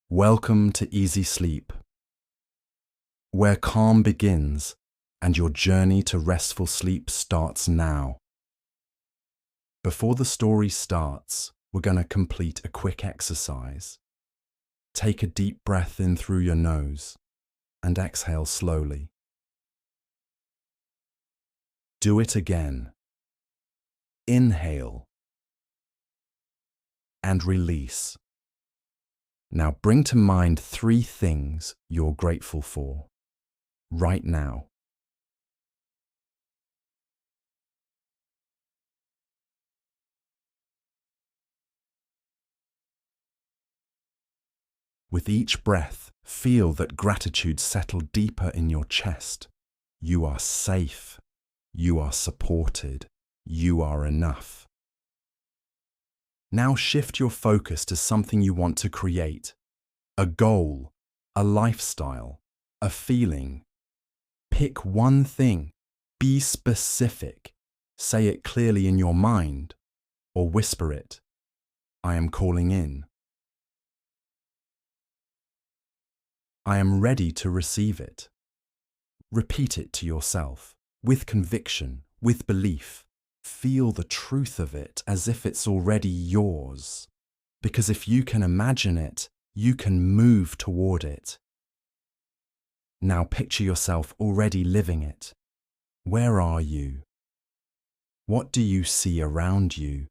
Welcome to Easy Sleep, where calm begins and your journey to restful sleep starts now. Before the story starts, we're going to complete a quick exercise. Take a deep breath in through your nose and exhale slowly. Do it again. Inhale and release. Now bring to mind 3 things you're grateful for right now. With each breath, feel that gratitude settle deeper in your chest. You are safe. You are supported. You are enough. Now shift your focus to something you want to create. A goal, a lifestyle, a feeling. Pick one thing. Be specific. Say it clearly in your mind or whisper it. I am calling in. I am ready to receive it. Repeat it to yourself, with conviction, with belief. Feel the truth of it as if it's already yours. Because if you can imagine it, you can move toward it. Now picture yourself already living it. Where are you? What do you see around you?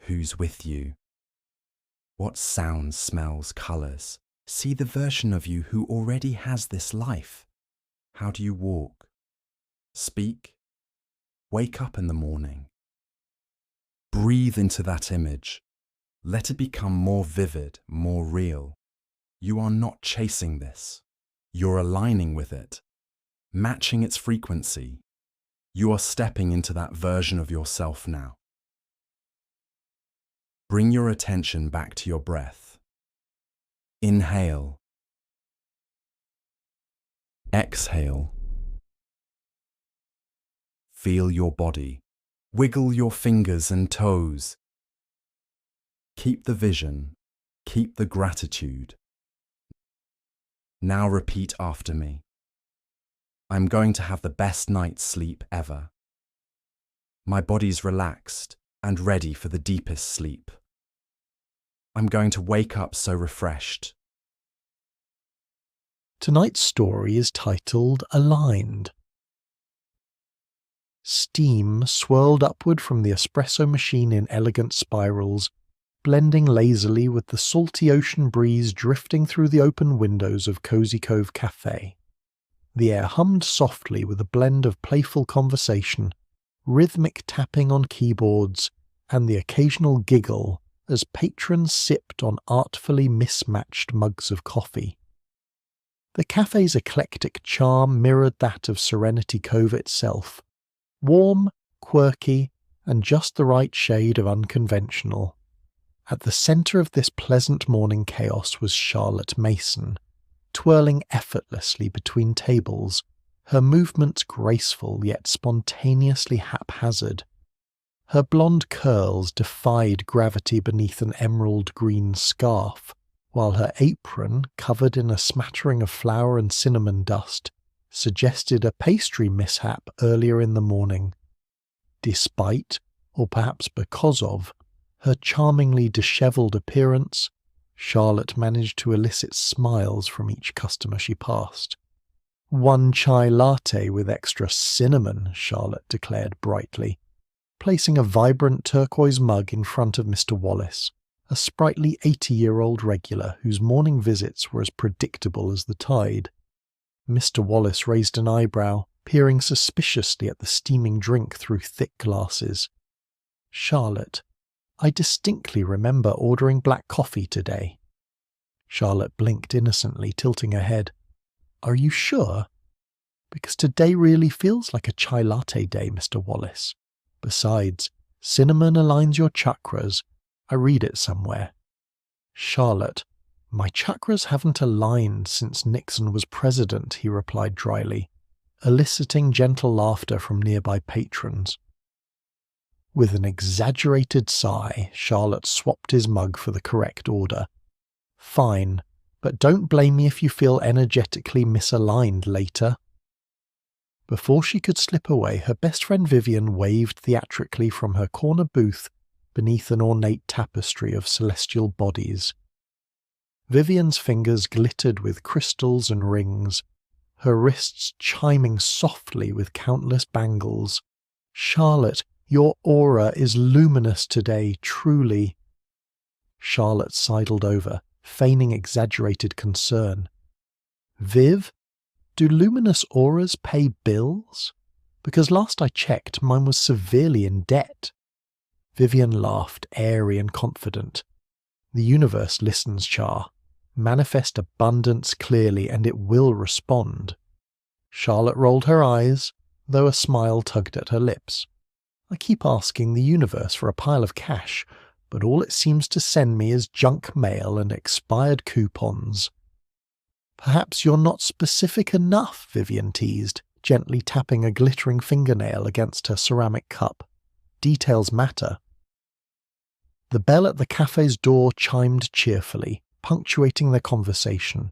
Who's with you? What sounds, smells, colours? See the version of you who already has this life. How do you walk? Speak? Wake up in the morning. Breathe into that image. Let it become more vivid, more real. You are not chasing this. You're aligning with it, matching its frequency. You are stepping into that version of yourself now. Bring your attention back to your breath. Inhale. Exhale. Feel your body. Wiggle your fingers and toes. Keep the vision. Keep the gratitude. Now repeat after me. I'm going to have the best night's sleep ever. My body's relaxed and ready for the deepest sleep. I'm going to wake up so refreshed. Tonight's story is titled Aligned. Steam swirled upward from the espresso machine in elegant spirals, blending lazily with the salty ocean breeze drifting through the open windows of Cozy Cove Café. The air hummed softly with a blend of playful conversation, rhythmic tapping on keyboards, and the occasional giggle as patrons sipped on artfully mismatched mugs of coffee. The cafe's eclectic charm mirrored that of Serenity Cove itself, warm, quirky, and just the right shade of unconventional. At the centre of this pleasant morning chaos was Charlotte Mason, twirling effortlessly between tables, her movements graceful yet spontaneously haphazard. Her blonde curls defied gravity beneath an emerald green scarf, while her apron, covered in a smattering of flour and cinnamon dust, suggested a pastry mishap earlier in the morning. Despite, or perhaps because of, her charmingly dishevelled appearance, Charlotte managed to elicit smiles from each customer she passed. "1 chai latte with extra cinnamon," Charlotte declared brightly, placing a vibrant turquoise mug in front of Mr. Wallace, a sprightly 80-year-old regular whose morning visits were as predictable as the tide. Mr. Wallace raised an eyebrow, peering suspiciously at the steaming drink through thick glasses. "Charlotte, I distinctly remember ordering black coffee today." Charlotte blinked innocently, tilting her head. "Are you sure? Because today really feels like a chai latte day, Mr. Wallace. Besides, cinnamon aligns your chakras. I read it somewhere." "Charlotte, my chakras haven't aligned since Nixon was president," he replied dryly, eliciting gentle laughter from nearby patrons. With an exaggerated sigh, Charlotte swapped his mug for the correct order, Fine, but don't blame me if you feel energetically misaligned later. Before she could slip away, her best friend Vivian waved theatrically from her corner booth beneath an ornate tapestry of celestial bodies. Vivian's fingers glittered with crystals and rings, her wrists chiming softly with countless bangles. "Charlotte, your aura is luminous today, truly." Charlotte sidled over, feigning exaggerated concern. "Viv, do luminous auras pay bills? Because last I checked, mine was severely in debt." Vivian laughed, airy and confident. "The universe listens, Char. Manifest abundance clearly and it will respond." Charlotte rolled her eyes, though a smile tugged at her lips. "I keep asking the universe for a pile of cash, but all it seems to send me is junk mail and expired coupons." "Perhaps you're not specific enough," Vivian teased, gently tapping a glittering fingernail against her ceramic cup. "Details matter." The bell at the cafe's door chimed cheerfully, punctuating their conversation.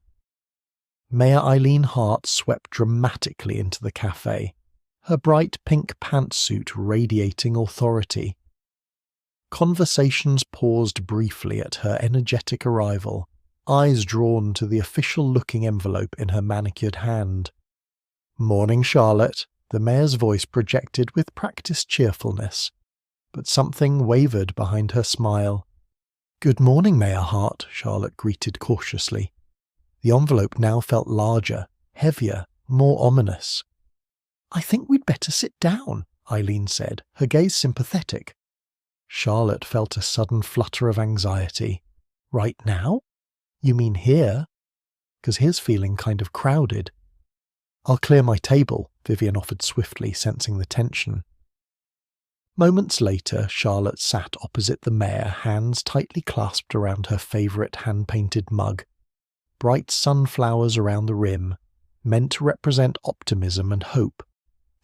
Mayor Eileen Hart swept dramatically into the cafe, her bright pink pantsuit radiating authority. Conversations paused briefly at her energetic arrival, eyes drawn to the official-looking envelope in her manicured hand. "Morning, Charlotte," the mayor's voice projected with practiced cheerfulness, but something wavered behind her smile. "Good morning, Mayor Hart," Charlotte greeted cautiously. The envelope now felt larger, heavier, more ominous. "I think we'd better sit down," Eileen said, her gaze sympathetic. Charlotte felt a sudden flutter of anxiety. "Right now? You mean here?" 'Cause here's feeling kind of crowded. "I'll clear my table," Vivian offered swiftly, sensing the tension. Moments later, Charlotte sat opposite the mayor, hands tightly clasped around her favourite hand-painted mug. Bright sunflowers around the rim, meant to represent optimism and hope,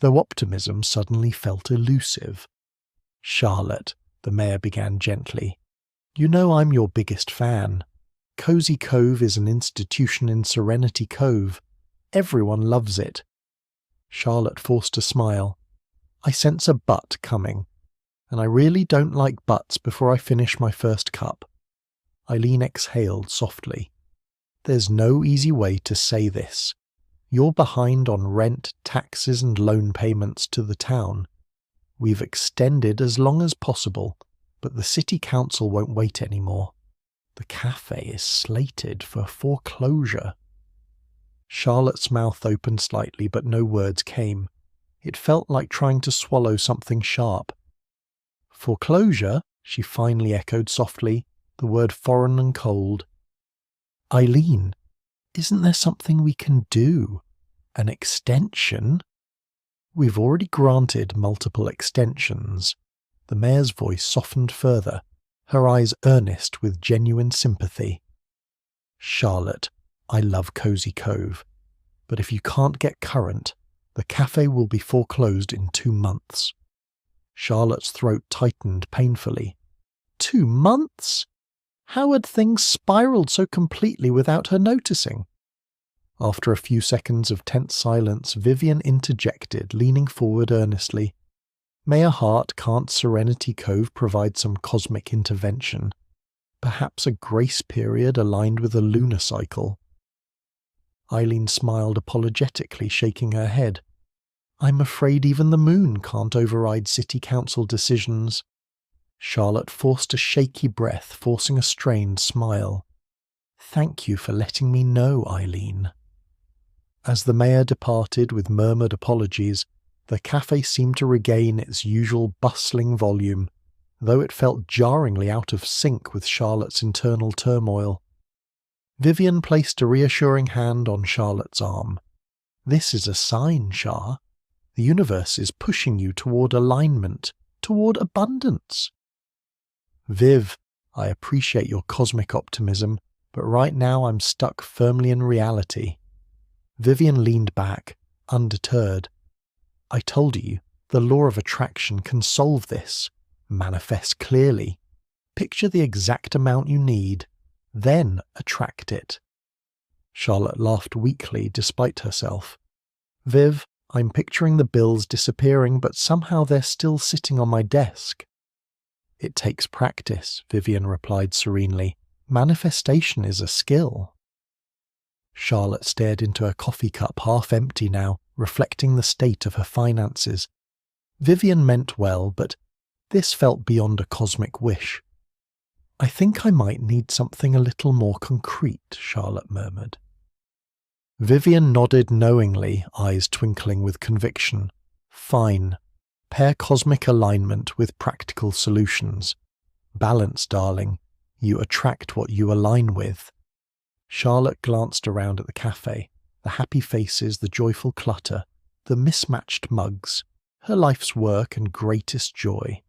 though optimism suddenly felt elusive. "Charlotte," the mayor began gently, "you know I'm your biggest fan. Cozy Cove is an institution in Serenity Cove. Everyone loves it." Charlotte forced a smile. "I sense a but coming, and I really don't like buts before I finish my first cup." Eileen exhaled softly. "There's no easy way to say this. You're behind on rent, taxes and loan payments to the town. We've extended as long as possible, but the city council won't wait anymore. The cafe is slated for foreclosure." Charlotte's mouth opened slightly, but no words came. It felt like trying to swallow something sharp. "Foreclosure?" she finally echoed softly, the word foreign and cold. "Eileen, isn't there something we can do? An extension?" "We've already granted multiple extensions." The mayor's voice softened further, her eyes earnest with genuine sympathy. "Charlotte, I love Cozy Cove, but if you can't get current, the cafe will be foreclosed in 2 months. Charlotte's throat tightened painfully. 2 months? How had things spiraled so completely without her noticing? After a few seconds of tense silence, Vivian interjected, leaning forward earnestly. "Mayor Hart, can't Serenity Cove provide some cosmic intervention? Perhaps a grace period aligned with a lunar cycle?" Eileen smiled apologetically, shaking her head. "I'm afraid even the moon can't override city council decisions." Charlotte forced a shaky breath, forcing a strained smile. "Thank you for letting me know, Eileen." As the mayor departed with murmured apologies, the cafe seemed to regain its usual bustling volume, though it felt jarringly out of sync with Charlotte's internal turmoil. Vivian placed a reassuring hand on Charlotte's arm. "This is a sign, Char. The universe is pushing you toward alignment, toward abundance." "Viv, I appreciate your cosmic optimism, but right now I'm stuck firmly in reality." Vivian leaned back, undeterred. "I told you, the law of attraction can solve this. Manifest clearly. Picture the exact amount you need. then attract it. Charlotte laughed weakly despite herself. Viv, I'm picturing the bills disappearing, but somehow they're still sitting on my desk. It takes practice, Vivian replied serenely. Manifestation is a skill. Charlotte stared into her coffee cup, half empty now, reflecting the state of her finances. Vivian meant well, but this felt beyond a cosmic wish. I think I might need something a little more concrete, Charlotte murmured. Vivian nodded knowingly, eyes twinkling with conviction. Fine. Pair cosmic alignment with practical solutions. Balance, darling. You attract what you align with. Charlotte glanced around at the cafe, the happy faces, the joyful clutter, the mismatched mugs, her life's work and greatest joy.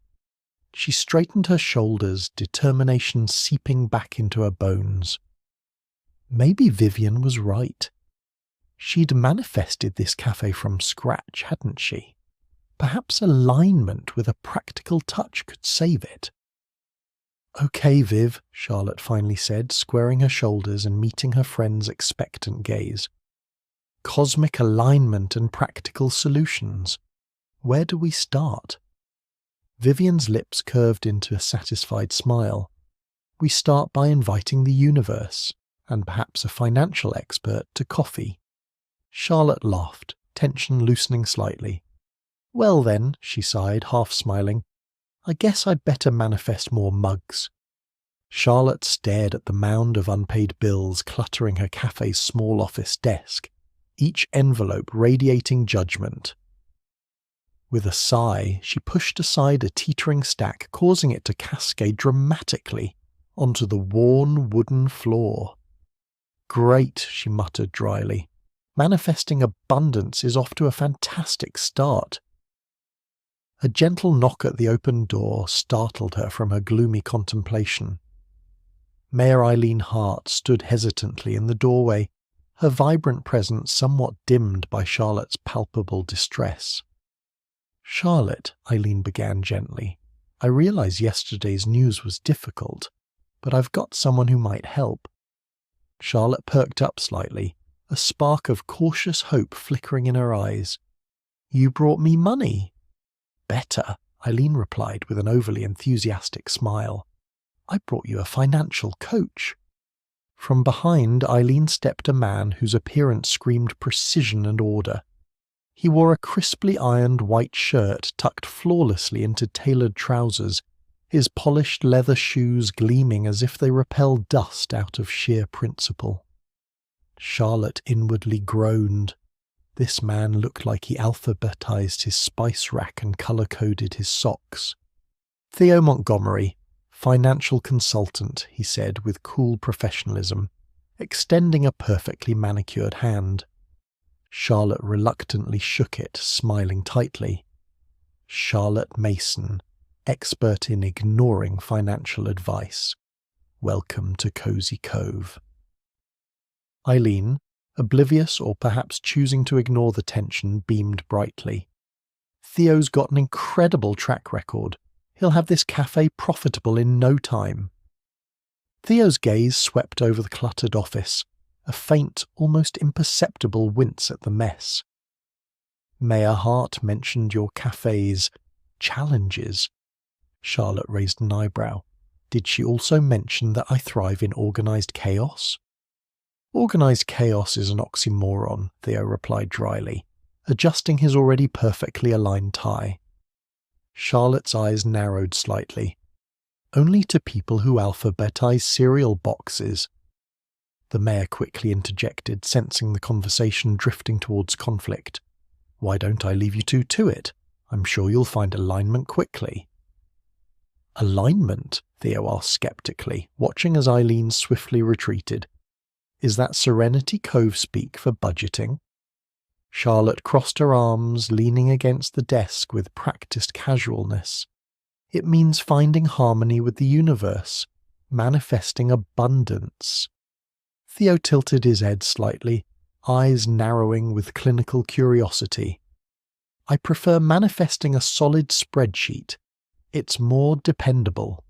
She straightened her shoulders, determination seeping back into her bones. Maybe Vivian was right. She'd manifested this cafe from scratch, hadn't she? Perhaps alignment with a practical touch could save it. Okay, Viv, Charlotte finally said, squaring her shoulders and meeting her friend's expectant gaze. Cosmic alignment and practical solutions. Where do we start? Vivian's lips curved into a satisfied smile. We start by inviting the universe, and perhaps a financial expert, to coffee. Charlotte laughed, tension loosening slightly. Well then, she sighed, half smiling, I guess I'd better manifest more mugs. Charlotte stared at the mound of unpaid bills cluttering her cafe's small office desk, each envelope radiating judgment. With a sigh, she pushed aside a teetering stack, causing it to cascade dramatically onto the worn wooden floor. Great, she muttered dryly. Manifesting abundance is off to a fantastic start. A gentle knock at the open door startled her from her gloomy contemplation. Mayor Eileen Hart stood hesitantly in the doorway, her vibrant presence somewhat dimmed by Charlotte's palpable distress. Charlotte, Eileen began gently, I realize yesterday's news was difficult, but I've got someone who might help. Charlotte perked up slightly, a spark of cautious hope flickering in her eyes. You brought me money. Better, Eileen replied with an overly enthusiastic smile. I brought you a financial coach. From behind, Eileen stepped a man whose appearance screamed precision and order. He wore a crisply ironed white shirt tucked flawlessly into tailored trousers, his polished leather shoes gleaming as if they repelled dust out of sheer principle. Charlotte inwardly groaned. This man looked like he alphabetized his spice rack and colour-coded his socks. Theo Montgomery, financial consultant, he said with cool professionalism, extending a perfectly manicured hand. Charlotte reluctantly shook it, smiling tightly. Charlotte Mason, expert in ignoring financial advice. Welcome to Cozy Cove. Eileen, oblivious or perhaps choosing to ignore the tension, beamed brightly. Theo's got an incredible track record. He'll have this cafe profitable in no time. Theo's gaze swept over the cluttered office, a faint, almost imperceptible wince at the mess. Mayor Hart mentioned your cafe's challenges. Charlotte raised an eyebrow. Did she also mention that I thrive in organised chaos? Organised chaos is an oxymoron, Theo replied dryly, adjusting his already perfectly aligned tie. Charlotte's eyes narrowed slightly. Only to people who alphabetize cereal boxes. The mayor quickly interjected, sensing the conversation drifting towards conflict. Why don't I leave you two to it? I'm sure you'll find alignment quickly. Alignment? Theo asked skeptically, watching as Eileen swiftly retreated. Is that Serenity Cove speak for budgeting? Charlotte crossed her arms, leaning against the desk with practiced casualness. It means finding harmony with the universe, manifesting abundance. Theo tilted his head slightly, eyes narrowing with clinical curiosity. I prefer manifesting a solid spreadsheet. It's more dependable.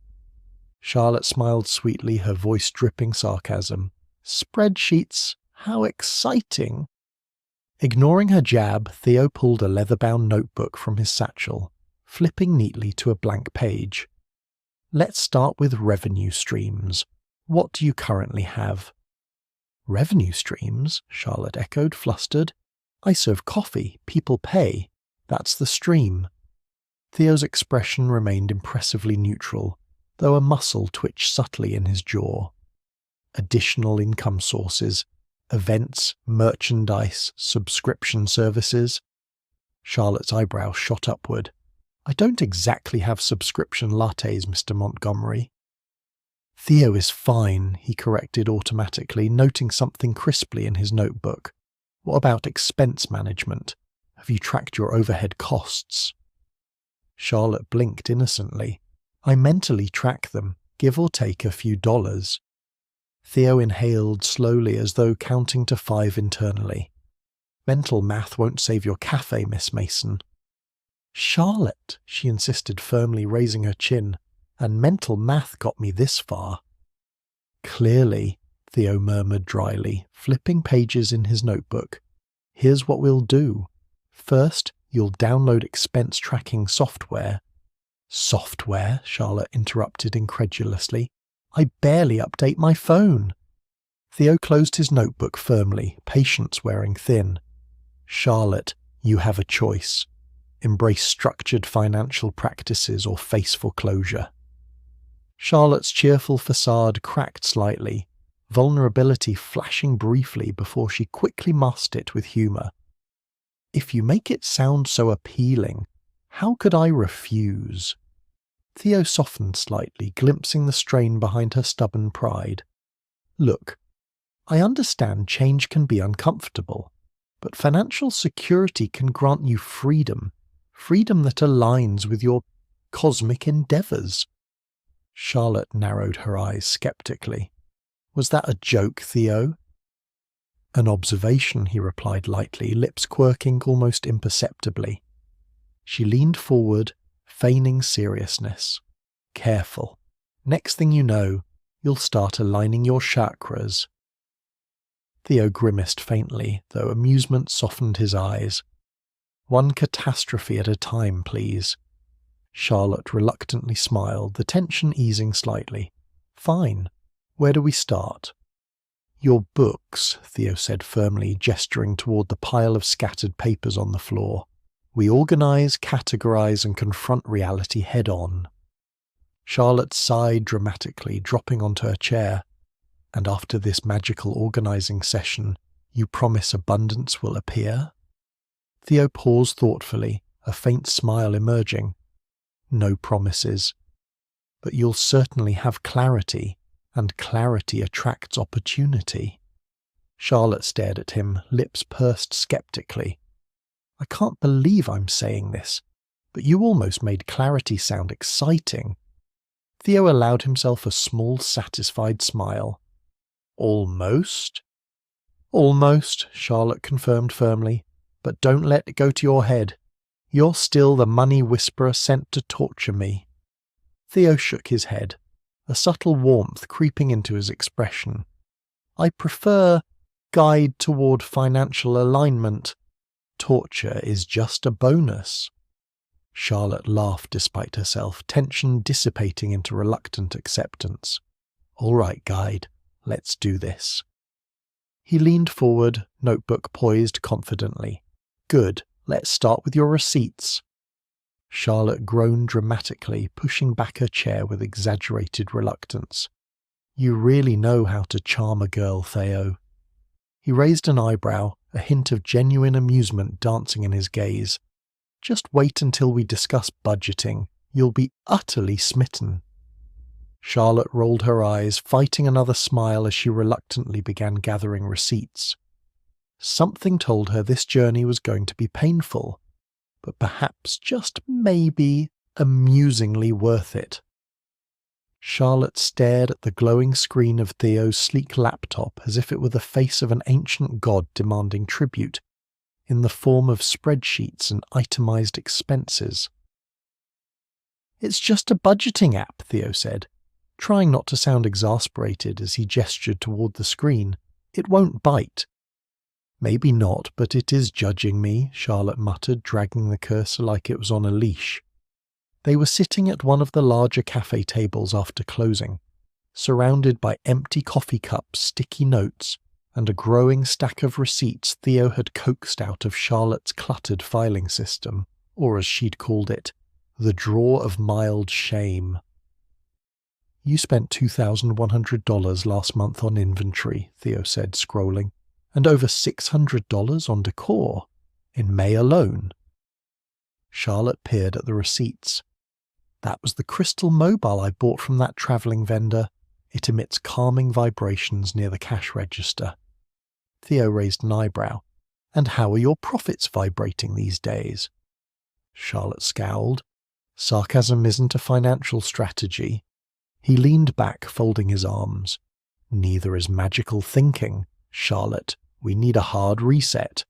Charlotte smiled sweetly, her voice dripping sarcasm. Spreadsheets, how exciting! Ignoring her jab, Theo pulled a leather-bound notebook from his satchel, flipping neatly to a blank page. Let's start with revenue streams. What do you currently have? Revenue streams? Charlotte echoed, flustered. I serve coffee. People pay. That's the stream. Theo's expression remained impressively neutral, though a muscle twitched subtly in his jaw. Additional income sources. Events, merchandise, subscription services. Charlotte's eyebrows shot upward. I don't exactly have subscription lattes, Mr. Montgomery. Theo is fine, he corrected automatically, noting something crisply in his notebook. What about expense management? Have you tracked your overhead costs? Charlotte blinked innocently. I mentally track them, give or take a few dollars. Theo inhaled slowly as though counting to 5 internally. Mental math won't save your café, Miss Mason. Charlotte, she insisted firmly, raising her chin, and mental math got me this far. Clearly, Theo murmured dryly, flipping pages in his notebook. Here's what we'll do. First, you'll download expense tracking software. Software? Charlotte interrupted incredulously. I barely update my phone. Theo closed his notebook firmly, patience wearing thin. Charlotte, you have a choice. Embrace structured financial practices or face foreclosure. Charlotte's cheerful facade cracked slightly, vulnerability flashing briefly before she quickly masked it with humour. If you make it sound so appealing, how could I refuse? Theo softened slightly, glimpsing the strain behind her stubborn pride. Look, I understand change can be uncomfortable, but financial security can grant you freedom that aligns with your cosmic endeavours. Charlotte narrowed her eyes skeptically. Was that a joke, Theo? An observation, he replied lightly, lips quirking almost imperceptibly. She leaned forward, feigning seriousness. Careful. Next thing you know, you'll start aligning your chakras. Theo grimaced faintly, though amusement softened his eyes. One catastrophe at a time, please. Charlotte reluctantly smiled, the tension easing slightly. Fine. Where do we start? Your books, Theo said firmly, gesturing toward the pile of scattered papers on the floor. We organize, categorize, and confront reality head-on. Charlotte sighed dramatically, dropping onto her chair. And after this magical organizing session, you promise abundance will appear? Theo paused thoughtfully, a faint smile emerging. No promises. But you'll certainly have clarity, and clarity attracts opportunity. Charlotte stared at him, lips pursed skeptically. I can't believe I'm saying this, but you almost made clarity sound exciting. Theo allowed himself a small, satisfied smile. Almost? Almost, Charlotte confirmed firmly, but don't let it go to your head. You're still the money whisperer sent to torture me. Theo shook his head, a subtle warmth creeping into his expression. I prefer guide toward financial alignment. Torture is just a bonus. Charlotte laughed despite herself, tension dissipating into reluctant acceptance. All right, guide, let's do this. He leaned forward, notebook poised confidently. Good, let's start with your receipts. Charlotte groaned dramatically, pushing back her chair with exaggerated reluctance. You really know how to charm a girl, Theo. He raised an eyebrow, a hint of genuine amusement dancing in his gaze. Just wait until we discuss budgeting. You'll be utterly smitten. Charlotte rolled her eyes, fighting another smile as she reluctantly began gathering receipts. Something told her this journey was going to be painful, but perhaps just maybe amusingly worth it. Charlotte stared at the glowing screen of Theo's sleek laptop as if it were the face of an ancient god demanding tribute, in the form of spreadsheets and itemized expenses. It's just a budgeting app, Theo said. trying not to sound exasperated as he gestured toward the screen. "It won't bite." "Maybe not, but it is judging me," Charlotte muttered, dragging the cursor like it was on a leash. They were sitting at one of the larger cafe tables after closing, surrounded by empty coffee cups, sticky notes, and a growing stack of receipts Theo had coaxed out of Charlotte's cluttered filing system, or as she'd called it, the drawer of mild shame. "You spent $2,100 last month on inventory," Theo said, scrolling, "and over $600 on decor, in May alone." Charlotte peered at the receipts. "That was the crystal mobile I bought from that travelling vendor. It emits calming vibrations near the cash register." Theo raised an eyebrow. "And how are your profits vibrating these days?" Charlotte scowled. "Sarcasm isn't a financial strategy." He leaned back, folding his arms. "Neither is magical thinking. Charlotte, we need a hard reset."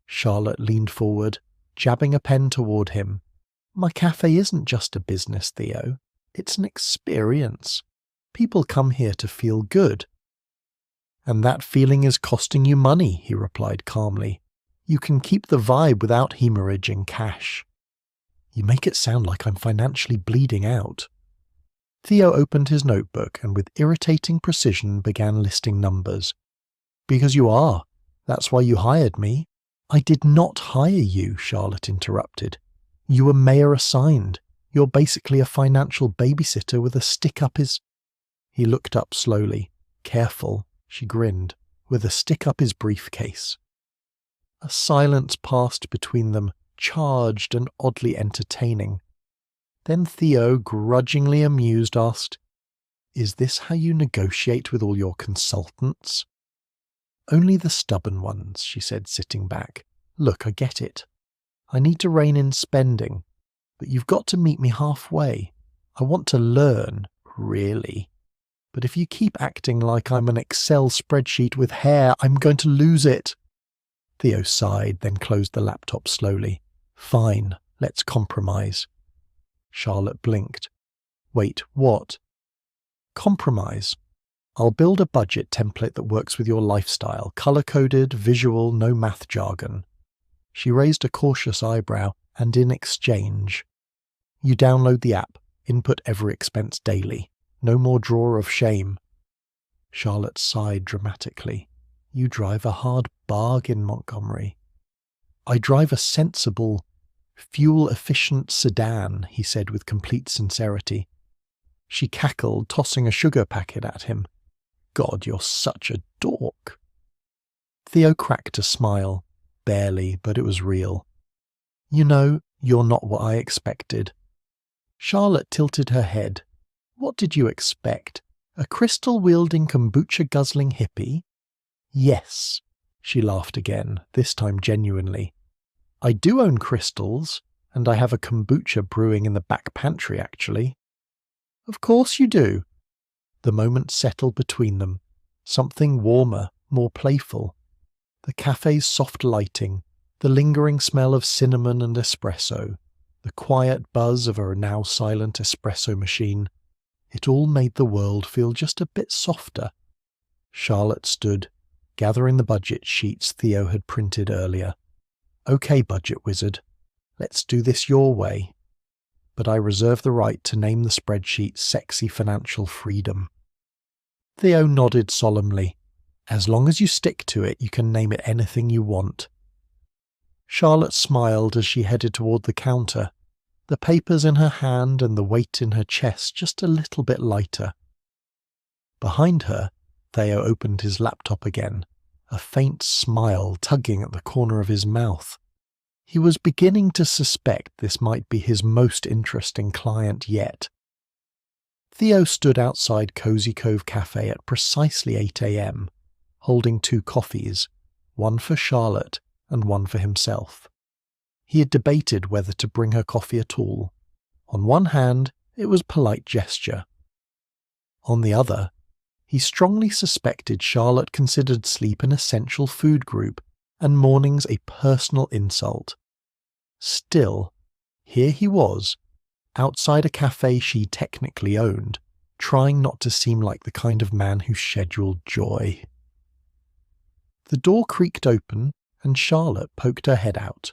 Charlotte leaned forward, jabbing a pen toward him. "My cafe isn't just a business, Theo. It's an experience. People come here to feel good." "And that feeling is costing you money," he replied calmly. "You can keep the vibe without hemorrhaging cash." "You make it sound like I'm financially bleeding out." Theo opened his notebook and with irritating precision began listing numbers. "Because you are. That's why you hired me." "I did not hire you," Charlotte interrupted. "You were mayor assigned. You're basically a financial babysitter with a stick up his—" He looked up slowly. "Careful," she grinned, "with a stick up his briefcase." A silence passed between them, charged and oddly entertaining. Then Theo, grudgingly amused, asked, "Is this how you negotiate with all your consultants?" "Only the stubborn ones," she said, sitting back. "Look, I get it. I need to rein in spending, but you've got to meet me halfway. I want to learn, really. But if you keep acting like I'm an Excel spreadsheet with hair, I'm going to lose it." Theo sighed, then closed the laptop slowly. "Fine, let's compromise." Charlotte blinked. "Wait, what?" "Compromise. I'll build a budget template that works with your lifestyle, colour-coded, visual, no math jargon." She raised a cautious eyebrow, "And in exchange, you download the app, input every expense daily. No more drawer of shame." Charlotte sighed dramatically. "You drive a hard bargain, Montgomery." "I drive a sensible, fuel-efficient sedan," he said with complete sincerity. She cackled, tossing a sugar packet at him. "God, you're such a dork." Theo cracked a smile. Barely, but it was real. "You know, you're not what I expected." Charlotte tilted her head. "What did you expect? A crystal-wielding, kombucha-guzzling hippie?" "Yes." She laughed again, this time genuinely. "I do own crystals, and I have a kombucha brewing in the back pantry, actually." "Of course you do." The moment settled between them. Something warmer, more playful. The cafe's soft lighting, the lingering smell of cinnamon and espresso, the quiet buzz of a now silent espresso machine. It all made the world feel just a bit softer. Charlotte stood, gathering the budget sheets Theo had printed earlier. "Okay, budget wizard, let's do this your way. But I reserve the right to name the spreadsheet Sexy Financial Freedom." Theo nodded solemnly. "As long as you stick to it, you can name it anything you want." Charlotte smiled as she headed toward the counter, the papers in her hand and the weight in her chest just a little bit lighter. Behind her, Theo opened his laptop again, a faint smile tugging at the corner of his mouth. He was beginning to suspect this might be his most interesting client yet. Theo stood outside Cozy Cove Cafe at precisely 8 a.m., holding 2 coffees, one for Charlotte and one for himself. He had debated whether to bring her coffee at all. On one hand, it was polite gesture. On the other, he strongly suspected Charlotte considered sleep an essential food group and mornings a personal insult. Still, here he was, outside a cafe she technically owned, trying not to seem like the kind of man who scheduled joy. The door creaked open and Charlotte poked her head out,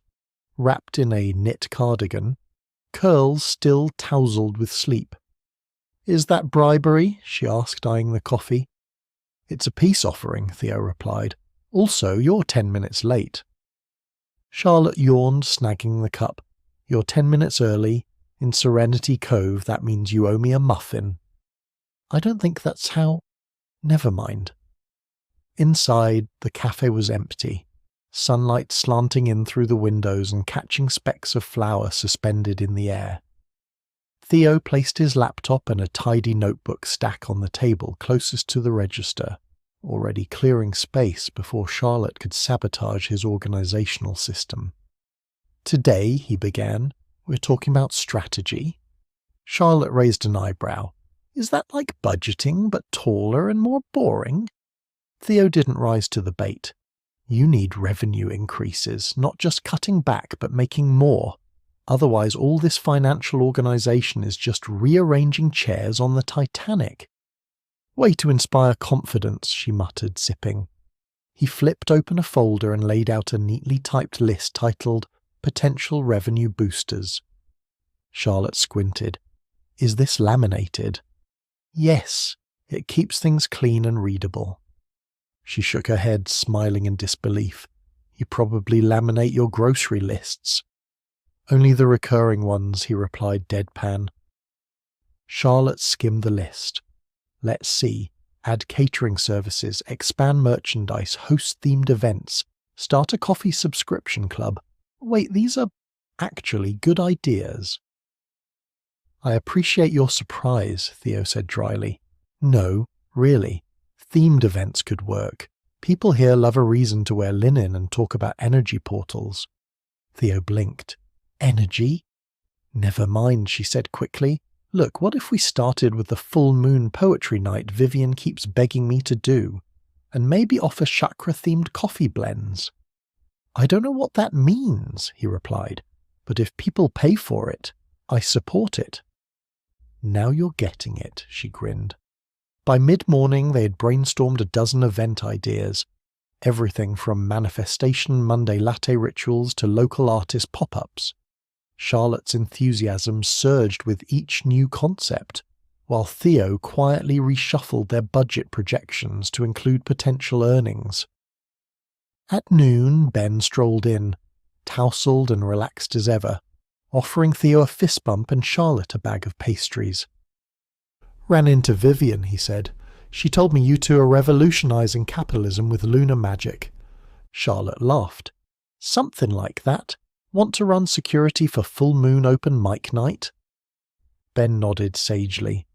wrapped in a knit cardigan, curls still tousled with sleep. "Is that bribery?" she asked, eyeing the coffee. "It's a peace offering," Theo replied. "Also, you're 10 minutes late." Charlotte yawned, snagging the cup. "You're 10 minutes early. In Serenity Cove, that means you owe me a muffin." "I don't think that's how—" "Never mind." Inside, the cafe was empty, sunlight slanting in through the windows and catching specks of flour suspended in the air. Theo placed his laptop and a tidy notebook stack on the table closest to the register, already clearing space before Charlotte could sabotage his organizational system. "Today," he began, "we're talking about strategy." Charlotte raised an eyebrow. "Is that like budgeting, but taller and more boring?" Theo didn't rise to the bait. "You need revenue increases, not just cutting back, but making more. Otherwise, all this financial organization is just rearranging chairs on the Titanic." "Way to inspire confidence," she muttered, sipping. He flipped open a folder and laid out a neatly typed list titled Potential Revenue Boosters. Charlotte squinted. "Is this laminated?" "Yes, it keeps things clean and readable." She shook her head, smiling in disbelief. "You probably laminate your grocery lists." "Only the recurring ones," he replied deadpan. Charlotte skimmed the list. Let's see. Add catering services, expand merchandise, host themed events, start a coffee subscription club. Wait, these are actually good ideas. "I appreciate your surprise," Theo said dryly. "No, really. Themed events could work. People here love a reason to wear linen and talk about energy portals." Theo blinked. "Energy?" "Never mind," she said quickly. "Look, what if we started with the full moon poetry night Vivian keeps begging me to do, and maybe offer chakra-themed coffee blends?" "I don't know what that means," he replied, "but if people pay for it, I support it." "Now you're getting it," she grinned. By mid-morning, they had brainstormed a dozen event ideas, everything from manifestation Monday latte rituals to local artist pop-ups. Charlotte's enthusiasm surged with each new concept, while Theo quietly reshuffled their budget projections to include potential earnings. At noon, Ben strolled in, tousled and relaxed as ever, offering Theo a fist bump and Charlotte a bag of pastries. "Ran into Vivian," he said. "She told me you two are revolutionizing capitalism with lunar magic." Charlotte laughed. "Something like that. Want to run security for full moon open mic night?" Ben nodded sagely.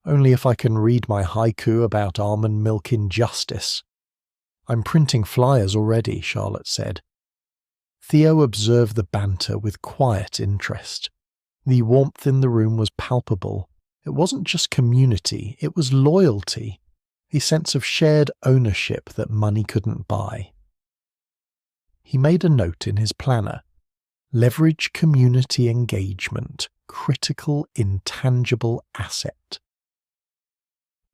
"Only if I can read my haiku about almond milk injustice." "I'm printing flyers already," Charlotte said. Theo observed the banter with quiet interest. The warmth in the room was palpable. It wasn't just community, it was loyalty, a sense of shared ownership that money couldn't buy. He made a note in his planner. Leverage community engagement, critical intangible asset.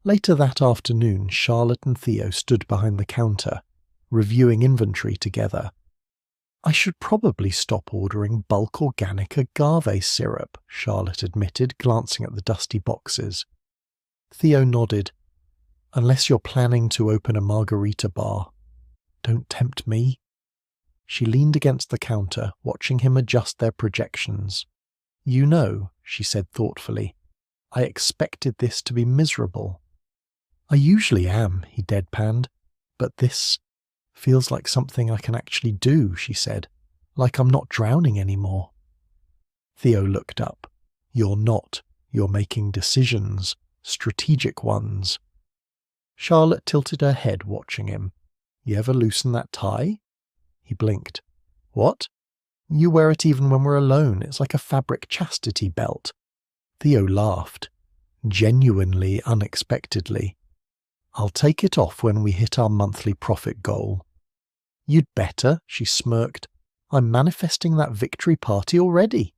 Later that afternoon, Charlotte and Theo stood behind the counter, reviewing inventory together. "I should probably stop ordering bulk organic agave syrup," Charlotte admitted, glancing at the dusty boxes. Theo nodded. "Unless you're planning to open a margarita bar. Don't tempt me." She leaned against the counter, watching him adjust their projections. "You know," she said thoughtfully, "I expected this to be miserable." "I usually am," he deadpanned, "but this feels like something I can actually do," she said, "like I'm not drowning anymore." Theo looked up. "You're not. You're making decisions, strategic ones." Charlotte tilted her head, watching him. "You ever loosen that tie?" He blinked. "What?" "You wear it even when we're alone. It's like a fabric chastity belt." Theo laughed, genuinely unexpectedly. "I'll take it off when we hit our monthly profit goal." "You'd better," she smirked. "I'm manifesting that victory party already."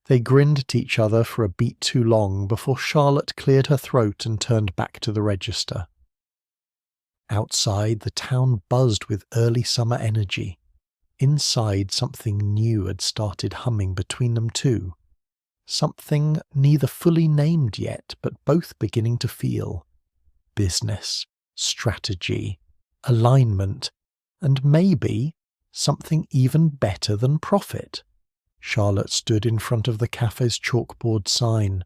They grinned at each other for a beat too long before Charlotte cleared her throat and turned back to the register. Outside, the town buzzed with early summer energy. Inside, something new had started humming between them too. Something neither fully named yet, but both beginning to feel. Business, strategy, alignment, and maybe something even better than profit. Charlotte stood in front of the cafe's chalkboard sign,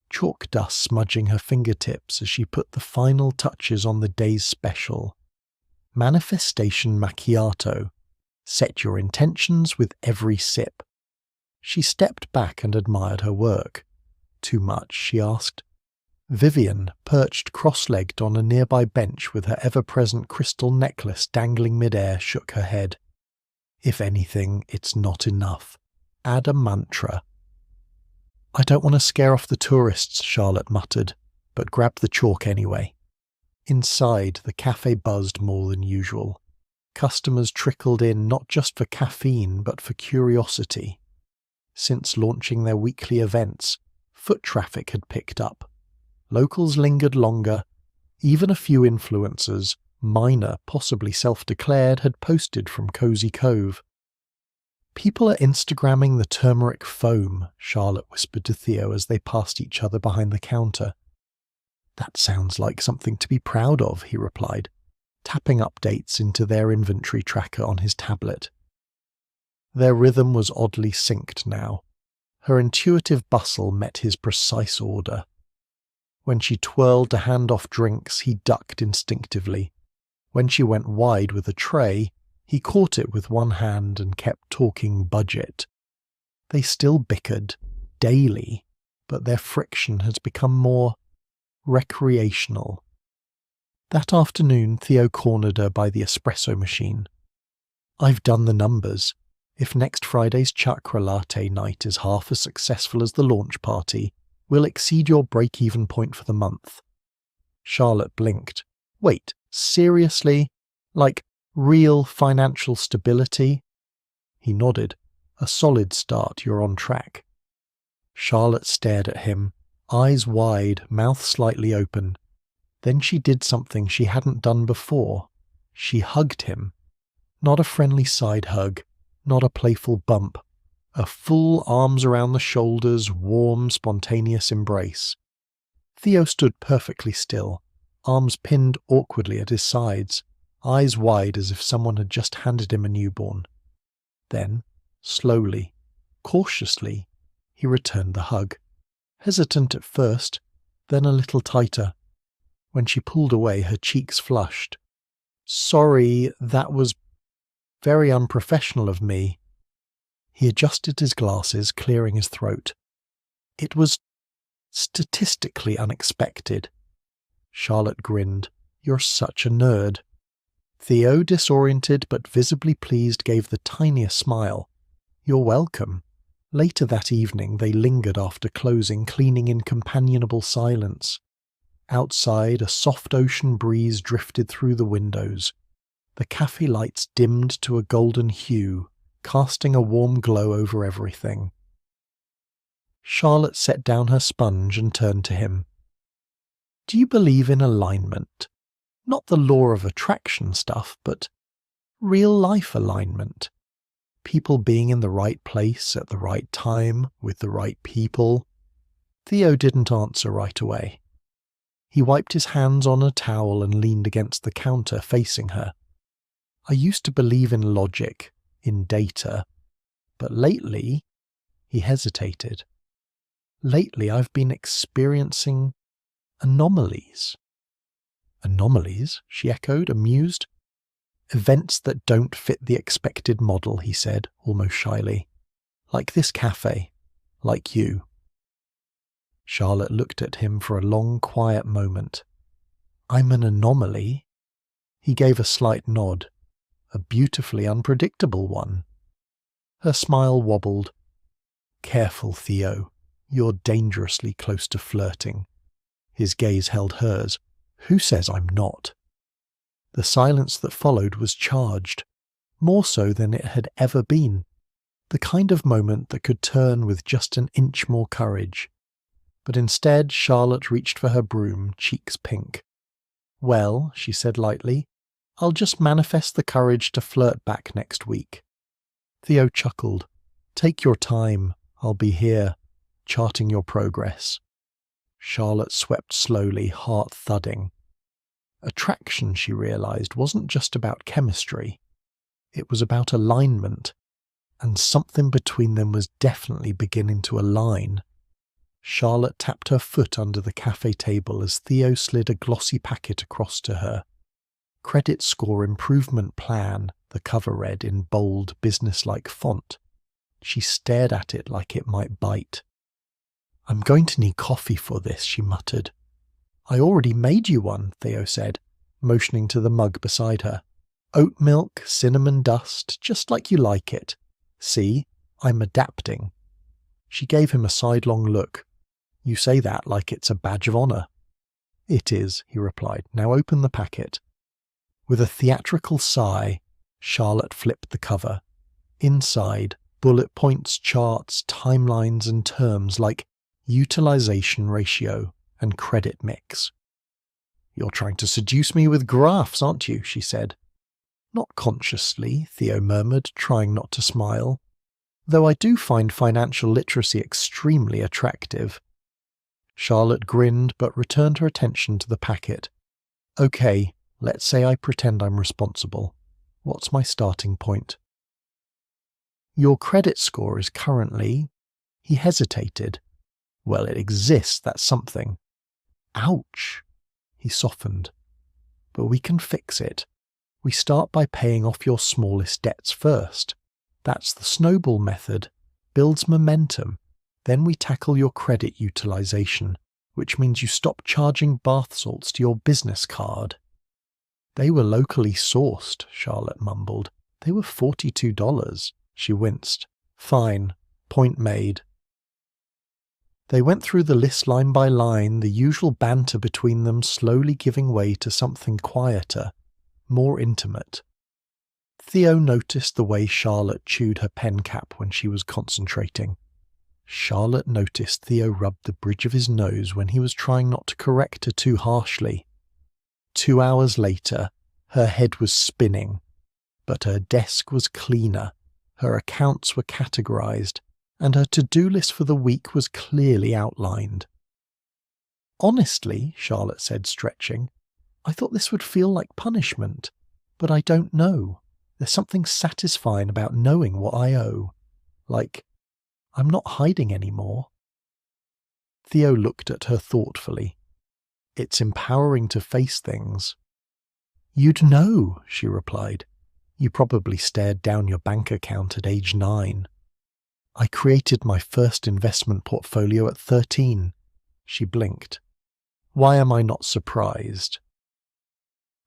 chalk dust smudging her fingertips as she put the final touches on the day's special. Manifestation macchiato. Set your intentions with every sip. She stepped back and admired her work. Too much, she asked. Vivian, perched cross-legged on a nearby bench with her ever-present crystal necklace dangling mid-air, shook her head. If anything, it's not enough. Add a mantra. I don't want to scare off the tourists, Charlotte muttered, but grabbed the chalk anyway. Inside, the cafe buzzed more than usual. Customers trickled in not just for caffeine, but for curiosity. Since launching their weekly events, foot traffic had picked up. Locals lingered longer. Even a few influencers, minor, possibly self-declared, had posted from Cozy Cove. People are Instagramming the turmeric foam, Charlotte whispered to Theo as they passed each other behind the counter. That sounds like something to be proud of, he replied, tapping updates into their inventory tracker on his tablet. Their rhythm was oddly synced now. Her intuitive bustle met his precise order. When she twirled to hand off drinks, he ducked instinctively. When she went wide with a tray, he caught it with one hand and kept talking budget. They still bickered, daily, but their friction has become more recreational. That afternoon, Theo cornered her by the espresso machine. I've done the numbers. If next Friday's chakra latte night is half as successful as the launch party, we'll exceed your break-even point for the month. Charlotte blinked. Wait, seriously? Like real financial stability? He nodded. A solid start, you're on track. Charlotte stared at him, eyes wide, mouth slightly open. Then she did something she hadn't done before. She hugged him. Not a friendly side hug, not a playful bump. A full arms around the shoulders, warm, spontaneous embrace. Theo stood perfectly still, arms pinned awkwardly at his sides, eyes wide as if someone had just handed him a newborn. Then, slowly, cautiously, he returned the hug. Hesitant at first, then a little tighter. When she pulled away, her cheeks flushed. Sorry, that was very unprofessional of me. He adjusted his glasses, clearing his throat. It was statistically unexpected. Charlotte grinned. You're such a nerd. Theo, disoriented but visibly pleased, gave the tiniest smile. You're welcome. Later that evening they lingered after closing, cleaning in companionable silence. Outside, a soft ocean breeze drifted through the windows. The cafe lights dimmed to a golden hue, casting a warm glow over everything. Charlotte set down her sponge and turned to him. Do you believe in alignment? Not the law of attraction stuff, but real-life alignment. People being in the right place at the right time with the right people. Theo didn't answer right away. He wiped his hands on a towel and leaned against the counter facing her. I used to believe in logic, in data, but lately, he hesitated. Lately I've been experiencing anomalies. Anomalies? She echoed, amused. Events that don't fit the expected model, he said, almost shyly. Like this cafe. Like you. Charlotte looked at him for a long, quiet moment. I'm an anomaly? He gave a slight nod. A beautifully unpredictable one. Her smile wobbled. Careful, Theo. You're dangerously close to flirting. His gaze held hers. Who says I'm not? The silence that followed was charged, more so than it had ever been. The kind of moment that could turn with just an inch more courage. But instead, Charlotte reached for her broom, cheeks pink. "Well," she said lightly, "I'll just manifest the courage to flirt back next week." Theo chuckled. "Take your time. I'll be here, charting your progress." Charlotte swept slowly, heart thudding. Attraction, she realized, wasn't just about chemistry. It was about alignment, and something between them was definitely beginning to align. Charlotte tapped her foot under the cafe table as Theo slid a glossy packet across to her. "Credit score improvement plan," the cover read in bold, businesslike font. She stared at it like it might bite. "I'm going to need coffee for this," she muttered. "I already made you one," Theo said, motioning to the mug beside her. "Oat milk, cinnamon dust, just like you like it. See, I'm adapting." She gave him a sidelong look. "You say that like it's a badge of honor." "It is," he replied. "Now open the packet." With a theatrical sigh, Charlotte flipped the cover. Inside, bullet points, charts, timelines, and terms like utilization ratio and credit mix. "You're trying to seduce me with graphs, aren't you?" she said. "Not consciously," Theo murmured, trying not to smile. "Though I do find financial literacy extremely attractive." Charlotte grinned but returned her attention to the packet. "Okay, let's say I pretend I'm responsible. What's my starting point?" "Your credit score is currently—" He hesitated. "Well, it exists, that's something." "Ouch!" He softened. "But we can fix it. We start by paying off your smallest debts first. That's the snowball method. Builds momentum. Then we tackle your credit utilization, which means you stop charging bath salts to your business card." "They were locally sourced," Charlotte mumbled. "They were $42. She winced. "Fine. Point made." They went through the list line by line, the usual banter between them slowly giving way to something quieter, more intimate. Theo noticed the way Charlotte chewed her pen cap when she was concentrating. Charlotte noticed Theo rubbed the bridge of his nose when he was trying not to correct her too harshly. 2 hours later, her head was spinning, but her desk was cleaner, her accounts were categorized, and her to-do list for the week was clearly outlined. "Honestly," Charlotte said, stretching, "I thought this would feel like punishment, but I don't know. There's something satisfying about knowing what I owe. Like, I'm not hiding anymore." Theo looked at her thoughtfully. "It's empowering to face things." "You'd know," she replied. "You probably stared down your bank account at age 9. I created my first investment portfolio at 13. She blinked. "Why am I not surprised?"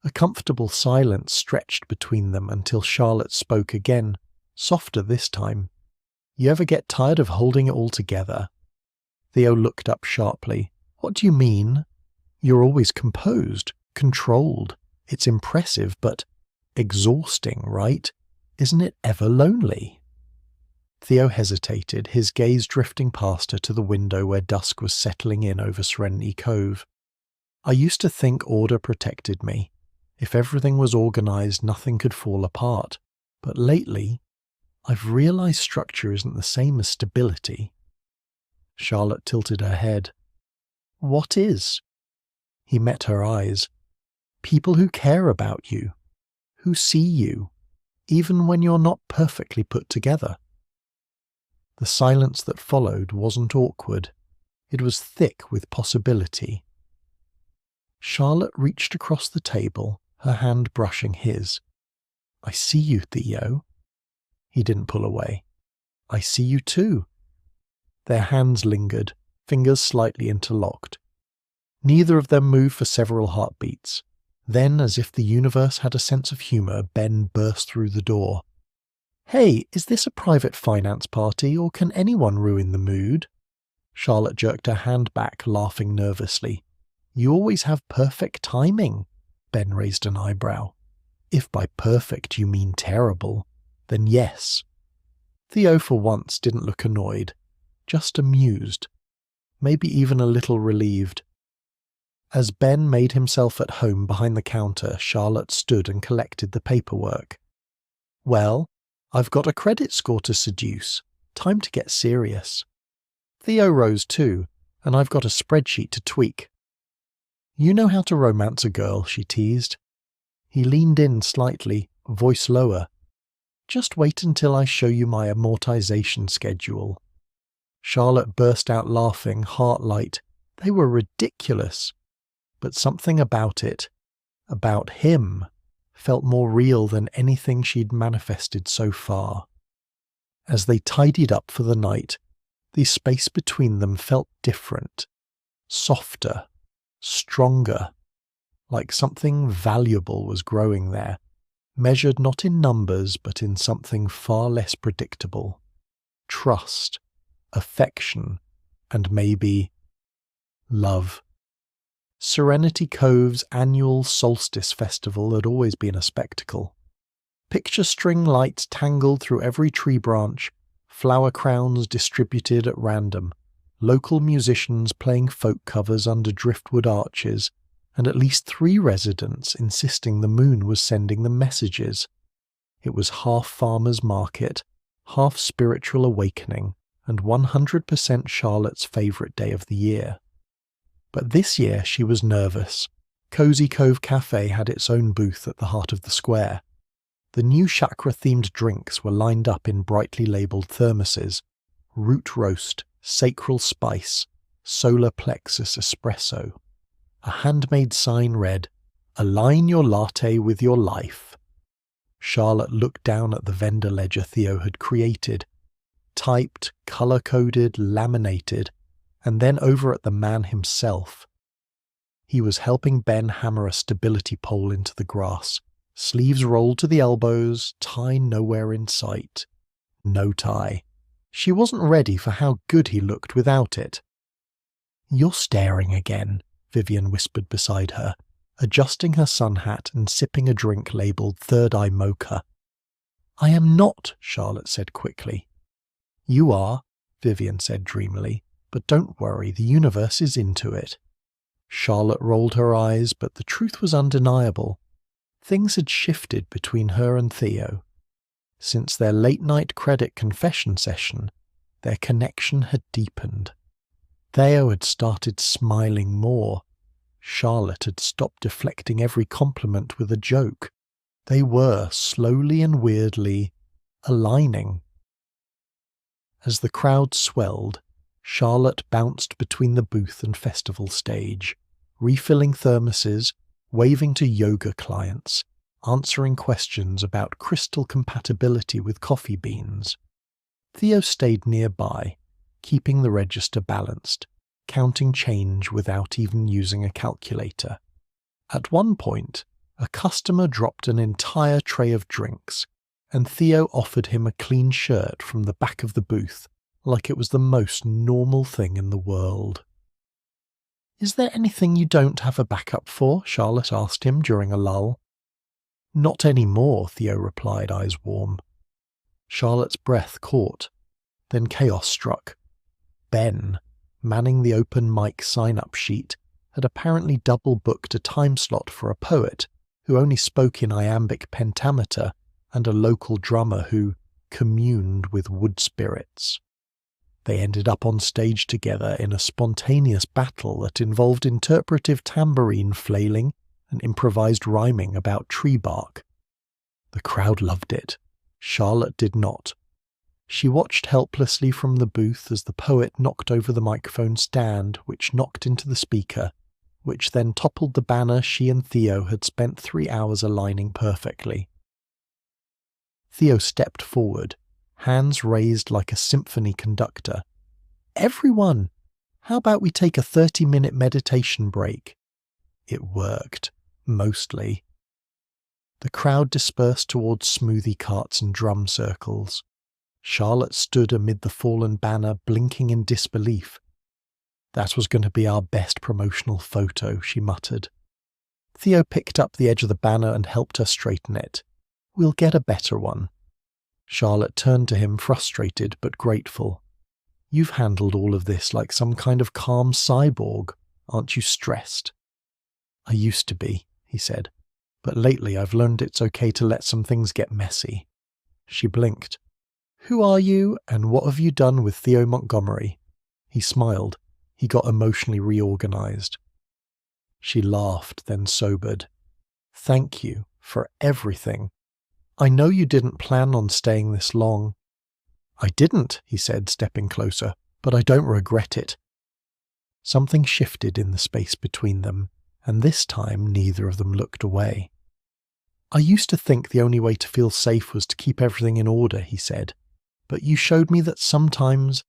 A comfortable silence stretched between them until Charlotte spoke again, softer this time. "You ever get tired of holding it all together?" Theo looked up sharply. "What do you mean?" "You're always composed, controlled. It's impressive, but exhausting, right? Isn't it ever lonely?" Theo hesitated, his gaze drifting past her to the window where dusk was settling in over Serenity Cove. "I used to think order protected me. If everything was organized, nothing could fall apart. But lately, I've realized structure isn't the same as stability." Charlotte tilted her head. "What is?" He met her eyes. "People who care about you, who see you, even when you're not perfectly put together." The silence that followed wasn't awkward. It was thick with possibility. Charlotte reached across the table, her hand brushing his. "I see you, Theo." He didn't pull away. "I see you too." Their hands lingered, fingers slightly interlocked. Neither of them moved for several heartbeats. Then, as if the universe had a sense of humor, Ben burst through the door. "Hey, is this a private finance party, or can anyone ruin the mood?" Charlotte jerked her hand back, laughing nervously. "You always have perfect timing." Ben raised an eyebrow. "If by perfect you mean terrible, then yes." Theo for once didn't look annoyed, just amused, maybe even a little relieved. As Ben made himself at home behind the counter, Charlotte stood and collected the paperwork. "Well, I've got a credit score to seduce. Time to get serious." Theo rose too, and I've got a spreadsheet to tweak. "You know how to romance a girl," she teased. He leaned in slightly, voice lower. "Just wait until I show you my amortization schedule." Charlotte burst out laughing, heart light. They were ridiculous. But something about it, about him, felt more real than anything she'd manifested so far. As they tidied up for the night, the space between them felt different, softer, stronger, like something valuable was growing there, measured not in numbers but in something far less predictable. Trust, affection, and maybe love. Serenity Cove's annual solstice festival had always been a spectacle. Picture string lights tangled through every tree branch, flower crowns distributed at random, local musicians playing folk covers under driftwood arches, and at least 3 residents insisting the moon was sending them messages. It was half farmer's market, half spiritual awakening, and 100% Charlotte's favourite day of the year. But this year she was nervous. Cozy Cove Café had its own booth at the heart of the square. The new chakra-themed drinks were lined up in brightly labelled thermoses: root roast, sacral spice, solar plexus espresso. A handmade sign read, "Align your latte with your life." Charlotte looked down at the vendor ledger Theo had created, typed, colour-coded, laminated, and then over at the man himself. He was helping Ben hammer a stability pole into the grass, sleeves rolled to the elbows, tie nowhere in sight. No tie. She wasn't ready for how good he looked without it. "You're staring again," Vivian whispered beside her, adjusting her sun hat and sipping a drink labelled Third Eye Mocha. "I am not," Charlotte said quickly. "You are," Vivian said dreamily. "But don't worry, the universe is into it." Charlotte rolled her eyes, but the truth was undeniable. Things had shifted between her and Theo. Since their late-night credit confession session, their connection had deepened. Theo had started smiling more. Charlotte had stopped deflecting every compliment with a joke. They were, slowly and weirdly, aligning. As the crowd swelled, Charlotte bounced between the booth and festival stage, refilling thermoses, waving to yoga clients, answering questions about crystal compatibility with coffee beans. Theo stayed nearby, keeping the register balanced, counting change without even using a calculator. At one point, a customer dropped an entire tray of drinks, and Theo offered him a clean shirt from the back of the booth, like it was the most normal thing in the world. "Is there anything you don't have a backup for?" Charlotte asked him during a lull. "Not anymore," Theo replied, eyes warm. Charlotte's breath caught. Then chaos struck. Ben, manning the open mic sign-up sheet, had apparently double-booked a time slot for a poet who only spoke in iambic pentameter and a local drummer who communed with wood spirits. They ended up on stage together in a spontaneous battle that involved interpretive tambourine flailing and improvised rhyming about tree bark. The crowd loved it. Charlotte did not. She watched helplessly from the booth as the poet knocked over the microphone stand, which knocked into the speaker, which then toppled the banner she and Theo had spent 3 hours aligning perfectly. Theo stepped forward, hands raised like a symphony conductor. "Everyone, how about we take a 30-minute meditation break?" It worked, mostly. The crowd dispersed towards smoothie carts and drum circles. Charlotte stood amid the fallen banner, blinking in disbelief. "That was going to be our best promotional photo," she muttered. Theo picked up the edge of the banner and helped her straighten it. "We'll get a better one." Charlotte turned to him, frustrated but grateful. You've handled all of this like some kind of calm cyborg. Aren't you stressed? I used to be, he said, but lately I've learned it's okay to let some things get messy. She blinked. Who are you, and what have you done with Theo Montgomery? He smiled. He got emotionally reorganized. She laughed, then sobered. Thank you for everything. I know you didn't plan on staying this long. I didn't, he said, stepping closer, but I don't regret it. Something shifted in the space between them, and this time neither of them looked away. I used to think the only way to feel safe was to keep everything in order, he said, but you showed me that sometimes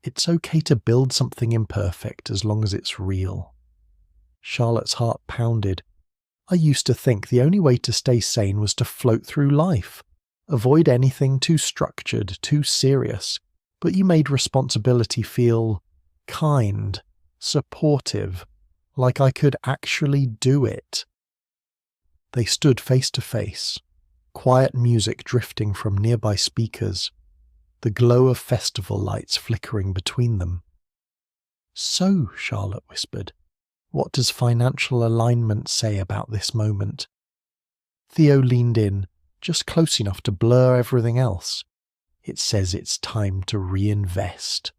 it's okay to build something imperfect as long as it's real. Charlotte's heart pounded. I used to think the only way to stay sane was to float through life, avoid anything too structured, too serious, but you made responsibility feel kind, supportive, like I could actually do it. They stood face to face, quiet music drifting from nearby speakers, the glow of festival lights flickering between them. So, Charlotte whispered, what does financial alignment say about this moment? Theo leaned in, just close enough to blur everything else. It says it's time to reinvest.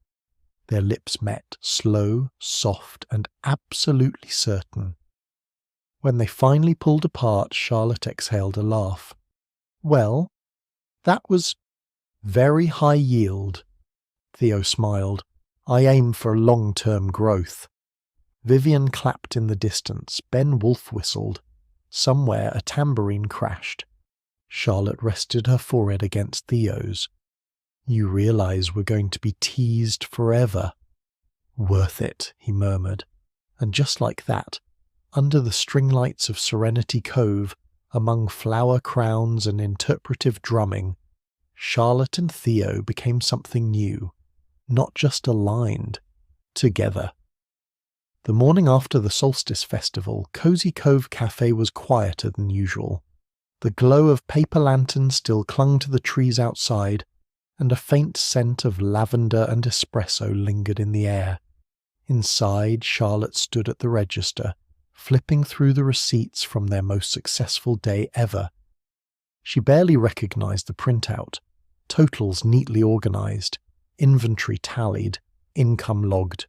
Their lips met, slow, soft, and absolutely certain. When they finally pulled apart, Charlotte exhaled a laugh. Well, that was very high yield. Theo smiled. I aim for long-term growth. Vivian clapped in the distance. Ben Wolf whistled. Somewhere a tambourine crashed. Charlotte rested her forehead against Theo's. You realize we're going to be teased forever. Worth it, he murmured. And just like that, under the string lights of Serenity Cove, among flower crowns and interpretive drumming, Charlotte and Theo became something new, not just aligned, together. The morning after the Solstice Festival, Cozy Cove Café was quieter than usual. The glow of paper lanterns still clung to the trees outside, and a faint scent of lavender and espresso lingered in the air. Inside, Charlotte stood at the register, flipping through the receipts from their most successful day ever. She barely recognized the printout, totals neatly organized, inventory tallied, income logged.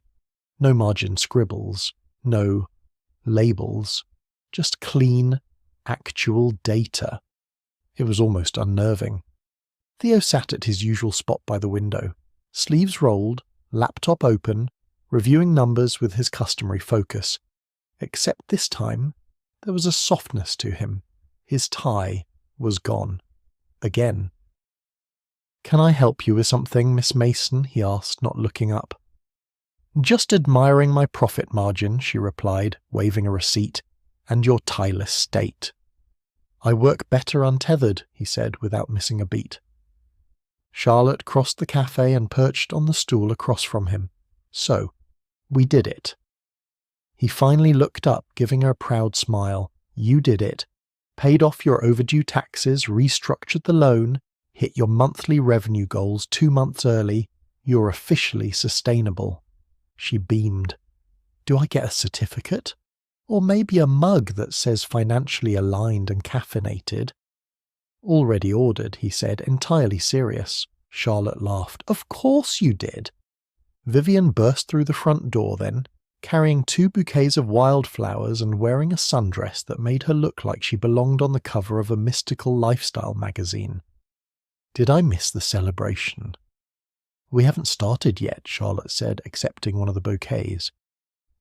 No margin scribbles, no labels, just clean, actual data. It was almost unnerving. Theo sat at his usual spot by the window, sleeves rolled, laptop open, reviewing numbers with his customary focus. Except this time, there was a softness to him. His tie was gone. Again. Can I help you with something, Miss Mason? He asked, not looking up. Just admiring my profit margin, she replied, waving a receipt, and your tieless state. I work better untethered, he said, without missing a beat. Charlotte crossed the cafe and perched on the stool across from him. So, we did it. He finally looked up, giving her a proud smile. You did it. Paid off your overdue taxes, restructured the loan, hit your monthly revenue goals 2 months early. You're officially sustainable. She beamed. Do I get a certificate? Or maybe a mug that says financially aligned and caffeinated? Already ordered, he said, entirely serious. Charlotte laughed. Of course you did. Vivian burst through the front door then, carrying 2 bouquets of wildflowers and wearing a sundress that made her look like she belonged on the cover of a mystical lifestyle magazine. Did I miss the celebration? We haven't started yet, Charlotte said, accepting one of the bouquets.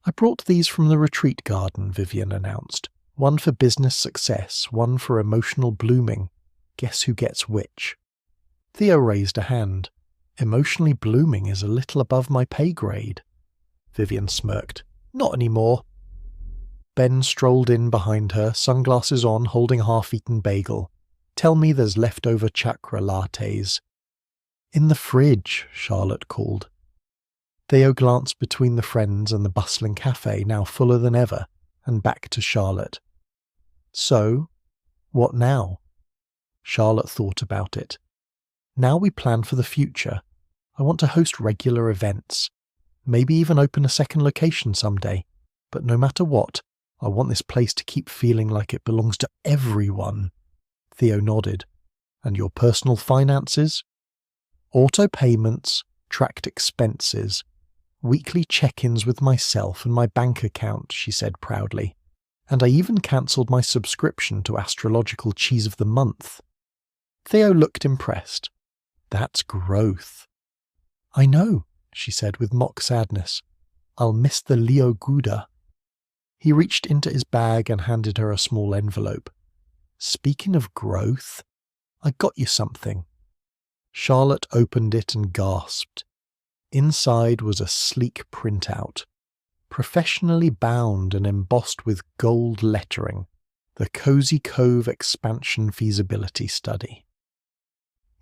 I brought these from the retreat garden, Vivian announced. One for business success, one for emotional blooming. Guess who gets which? Theo raised a hand. Emotionally blooming is a little above my pay grade. Vivian smirked. Not anymore. Ben strolled in behind her, sunglasses on, holding a half-eaten bagel. Tell me there's leftover chakra lattes. In the fridge, Charlotte called. Theo glanced between the friends and the bustling cafe, now fuller than ever, and back to Charlotte. So, what now? Charlotte thought about it. Now we plan for the future. I want to host regular events. Maybe even open a second location someday. But no matter what, I want this place to keep feeling like it belongs to everyone. Theo nodded. And your personal finances? Auto payments, tracked expenses, weekly check-ins with myself and my bank account, she said proudly. And I even cancelled my subscription to Astrological Cheese of the Month. Theo looked impressed. That's growth. I know, she said with mock sadness. I'll miss the Leo Gouda. He reached into his bag and handed her a small envelope. Speaking of growth, I got you something. Charlotte opened it and gasped. Inside was a sleek printout, professionally bound and embossed with gold lettering, the Cozy Cove Expansion Feasibility Study.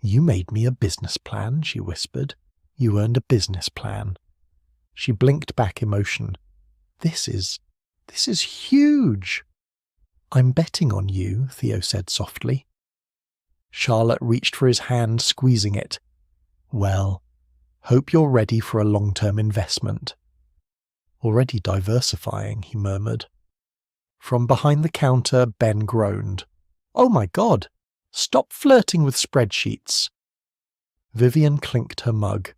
You made me a business plan, she whispered. You earned a business plan. She blinked back emotion. This is huge. I'm betting on you, Theo said softly. Charlotte reached for his hand, squeezing it. Well, hope you're ready for a long-term investment. Already diversifying, he murmured. From behind the counter, Ben groaned. Oh my God! Stop flirting with spreadsheets. Vivian clinked her mug.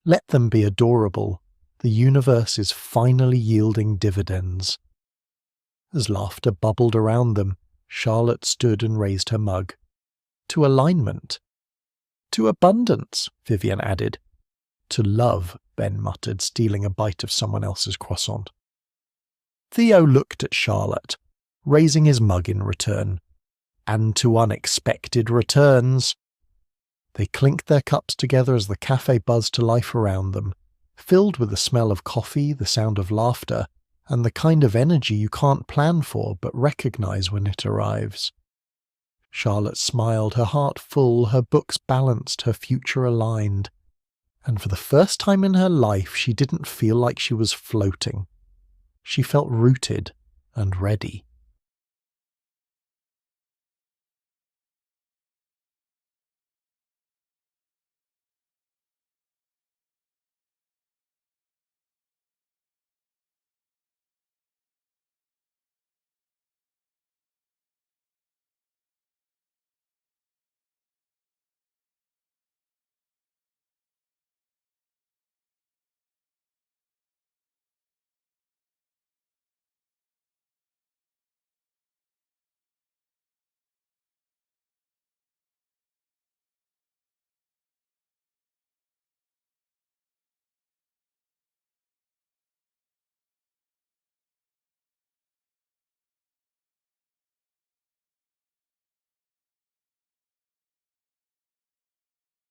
Let them be adorable. The universe is finally yielding dividends. As laughter bubbled around them, Charlotte stood and raised her mug. To alignment. To abundance, Vivian added. To love, Ben muttered, stealing a bite of someone else's croissant. Theo looked at Charlotte, raising his mug in return. And to unexpected returns. They clinked their cups together as the cafe buzzed to life around them, filled with the smell of coffee, the sound of laughter, and the kind of energy you can't plan for but recognize when it arrives. Charlotte smiled, her heart full, her books balanced, her future aligned. And for the first time in her life, she didn't feel like she was floating. She felt rooted and ready.